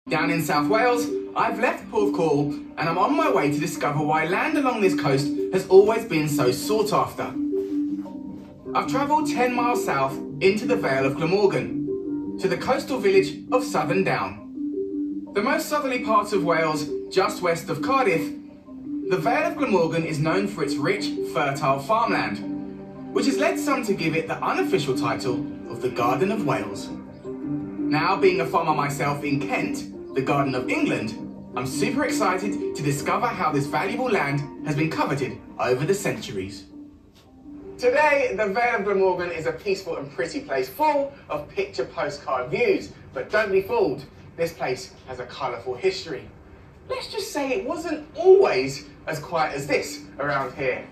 Down in South Wales, I've left Porthcawl and I'm on my way to discover why land along this coast has always been so sought after. I've travelled 10 miles south into the Vale of Glamorgan, to the coastal village of Southerndown. The most southerly part of Wales, just west of Cardiff, the Vale of Glamorgan is known for its rich, fertile farmland, which has led some to give it the unofficial title of the Garden of Wales. Now, being a farmer myself in Kent, the Garden of England, I'm super excited to discover how this valuable land has been coveted over the centuries. Today, the Vale of Glamorgan is a peaceful and pretty place full of picture postcard views. But don't be fooled, this place has a colourful history. Let's just say it wasn't always as quiet as this around here.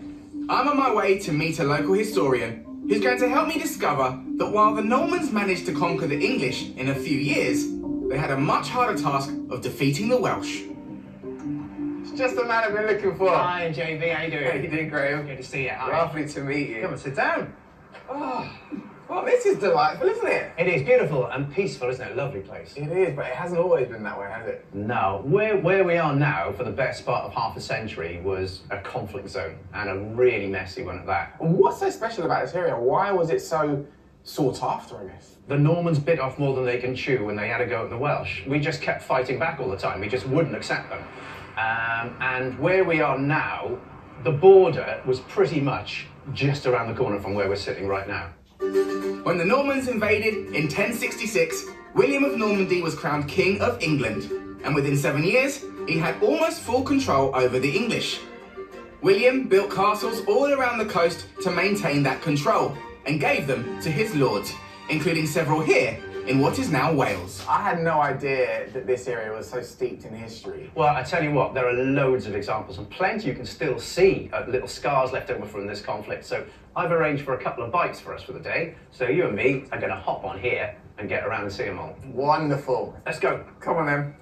I'm on my way to meet a local historian who's going to help me discover that while the Normans managed to conquer the English in a few years, they had a much harder task of defeating the Welsh. It's just the man I've been looking for. Hi, JB, how you doing? How you doing, Graham? Good to see you. Hi. Lovely to meet you. Come and sit down. Oh, well, this is delightful, isn't it? It is beautiful and peaceful, isn't it? A lovely place. It is, but it hasn't always been that way, has it? No. Where we are now, for the best part of half a century, was a conflict zone, and a really messy one at that. And what's so special about this area? Why was it so sought after, I guess? The Normans bit off more than they can chew when they had a go at the Welsh. We just kept fighting back all the time. We just wouldn't accept them. And where we are now, the border was pretty much just around the corner from where we're sitting right now. When the Normans invaded in 1066, William of Normandy was crowned King of England, and within 7 years, he had almost full control over the English. William built castles all around the coast to maintain that control, and gave them to his lords, including several here in what is now Wales. I had no idea that this area was so steeped in history. Well, I tell you what, there are loads of examples, and plenty you can still see little scars left over from this conflict. So I've arranged for a couple of bikes for us for the day. So you and me are going to hop on here and get around and see them all. Wonderful. Let's go. Come on then.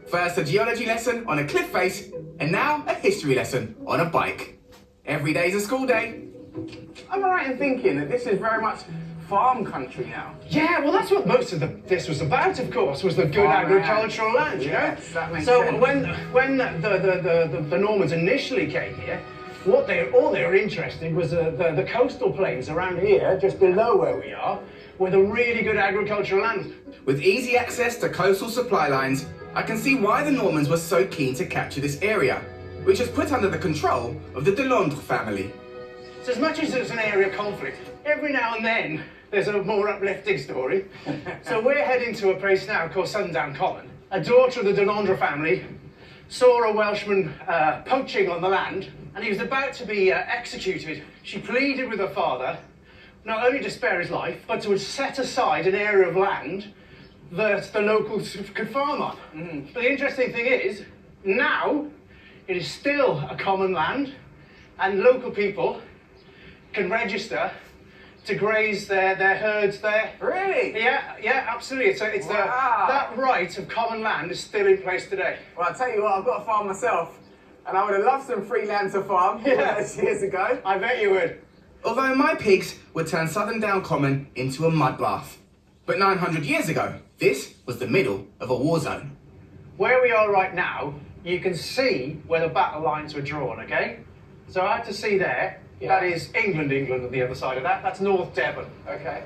First a geology lesson on a cliff face, and now a history lesson on a bike. Every day's a school day. Am I right in thinking that this is very much farm country now? Yeah, well, that's what most of this was about, of course, was the good agricultural land, you know? Yes, that makes so sense. when the Normans initially came here, all they were interested in was the coastal plains around here, just below where we are, were the really good agricultural land. With easy access to coastal supply lines, I can see why the Normans were so keen to capture this area, which is put under the control of the Delandre family. So as much as it's an area of conflict, every now and then there's a more uplifting story. So we're heading to a place now called Southerndown Common. A daughter of the Delandre family saw a Welshman poaching on the land, and he was about to be executed. She pleaded with her father, not only to spare his life, but to set aside an area of land that the locals could farm on. Mm-hmm. But the interesting thing is, now it is still a common land, and local people can register to graze their herds there. Really? Yeah, absolutely. It's wow. That right of common land is still in place today. Well, I'll tell you what, I've got a farm myself, and I would have loved some free land to farm all those years ago. I bet you would. Although my pigs would turn Southerndown Common into a mud bath. But 900 years ago, this was the middle of a war zone. Where we are right now, you can see where the battle lines were drawn, okay? So out to sea there, that is England on the other side of that. That's North Devon. Okay.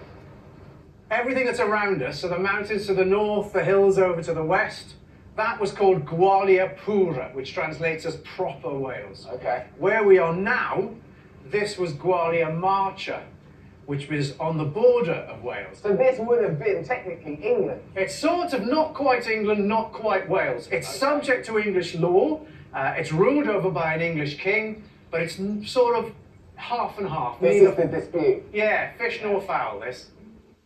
Everything that's around us, so the mountains to the north, the hills over to the west, that was called Gwalia Pura, which translates as proper Wales. Okay. Where we are now, this was Gwalia Marcha, which was on the border of Wales. So this would have been technically England? It's sort of not quite England, not quite Wales. It's subject to English law. It's ruled over by an English king, but it's sort of half and half. This is the dispute. Yeah, fish nor fowl, this.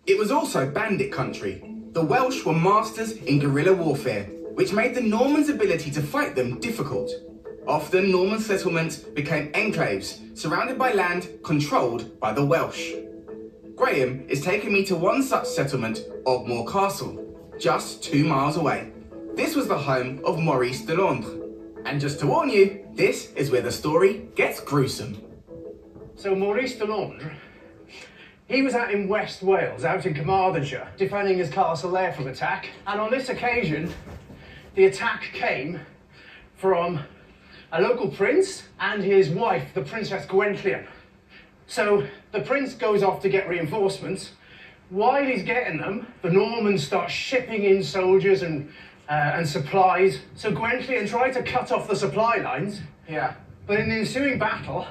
It was also bandit country. The Welsh were masters in guerrilla warfare, which made the Normans' ability to fight them difficult. Often, Norman settlements became enclaves, surrounded by land controlled by the Welsh. Graham is taking me to one such settlement, Ogmore Castle, just 2 miles away. This was the home of Maurice Delandre. And just to warn you, this is where the story gets gruesome. So Maurice Delandre He was out in West Wales, out in Carmarthenshire, defending his castle there from attack. And on this occasion, the attack came from a local prince and his wife, the Princess Gwenllian. So the prince goes off to get reinforcements. While he's getting them, the Normans start shipping in soldiers and supplies. So Gwenllian tried to cut off the supply lines. Yeah. But in the ensuing battle,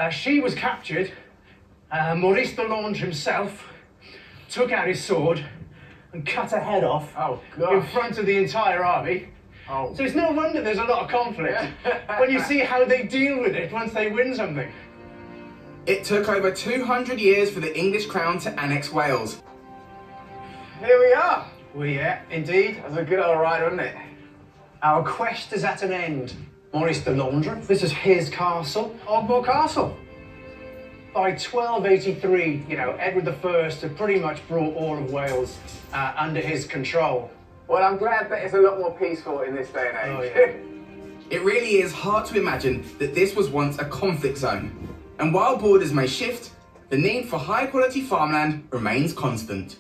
she was captured. Maurice de Lange himself took out his sword and cut her head off in front of the entire army. Oh. So it's no wonder there's a lot of conflict when you see how they deal with it once they win something. It took over 200 years for the English crown to annex Wales. Here we are. Well, yeah, indeed. That was a good old ride, wasn't it? Our quest is at an end. Maurice de Lange, this is his castle, Ogmore Castle. By 1283, Edward I had pretty much brought all of Wales under his control. Well, I'm glad that it's a lot more peaceful in this day and age. Oh, yeah. It really is hard to imagine that this was once a conflict zone. And while borders may shift, the need for high quality farmland remains constant.